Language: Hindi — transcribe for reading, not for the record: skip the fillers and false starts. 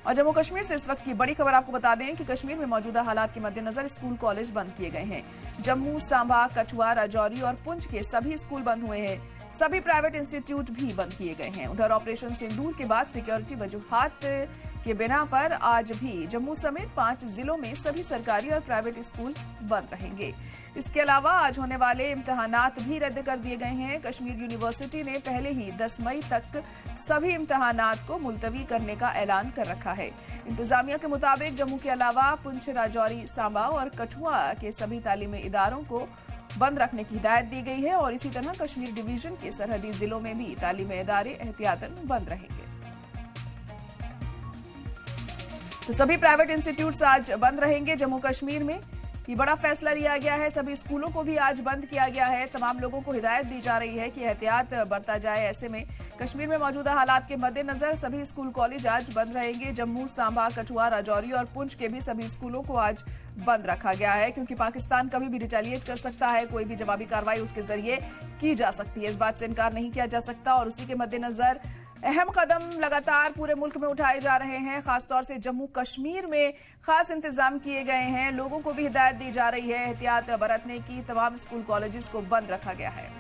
और जम्मू कश्मीर से इस वक्त की बड़ी खबर आपको बता दें कि कश्मीर में मौजूदा हालात के मद्देनजर स्कूल कॉलेज बंद किए गए हैं। जम्मू, सांबा, कठुआ, राजौरी और पुंछ के सभी स्कूल बंद हुए हैं। सभी प्राइवेट इंस्टीट्यूट भी बंद किए गए हैं। उधर ऑपरेशन सिंदूर के बाद सिक्योरिटी वजूहात के बिना पर आज भी जम्मू समेत 5 जिलों में सभी सरकारी और प्राइवेट स्कूल बंद रहेंगे। इसके अलावा आज होने वाले इम्तिहानात भी रद्द कर दिए गए हैं। कश्मीर यूनिवर्सिटी ने पहले ही 10 मई तक सभी इम्तिहानात को मुलतवी करने का ऐलान कर रखा है। इंतजामिया के मुताबिक जम्मू के अलावा पुंछ, राजौरी, सांबा और कठुआ के सभी तालीमी इदारों को बंद रखने की हिदायत दी गई है और इसी तरह कश्मीर डिवीजन के सरहदी जिलों में भी तालीमी इदारे एहतियातन बंद रहेंगे। तो सभी प्राइवेट इंस्टीट्यूट्स आज बंद रहेंगे जम्मू कश्मीर में। ये बड़ा फैसला लिया गया है। सभी स्कूलों को भी आज बंद किया गया है। तमाम लोगों को हिदायत दी जा रही है कि एहतियात बरता जाए। ऐसे में कश्मीर में मौजूदा हालात के मद्देनजर सभी स्कूल कॉलेज आज बंद रहेंगे। जम्मू, सांबा, कठुआ, राजौरी और पुंछ के भी सभी स्कूलों को आज बंद रखा गया है, क्योंकि पाकिस्तान कभी भी रिटेलिएट कर सकता है। कोई भी जवाबी कार्रवाई उसके जरिए की जा सकती है, इस बात से इनकार नहीं किया जा सकता। और उसी के मद्देनजर अहम कदम लगातार पूरे मुल्क में उठाए जा रहे हैं। खासतौर से जम्मू कश्मीर में खास इंतजाम किए गए हैं। लोगों को भी हिदायत दी जा रही है एहतियात बरतने की। तमाम स्कूल कॉलेजेस को बंद रखा गया है।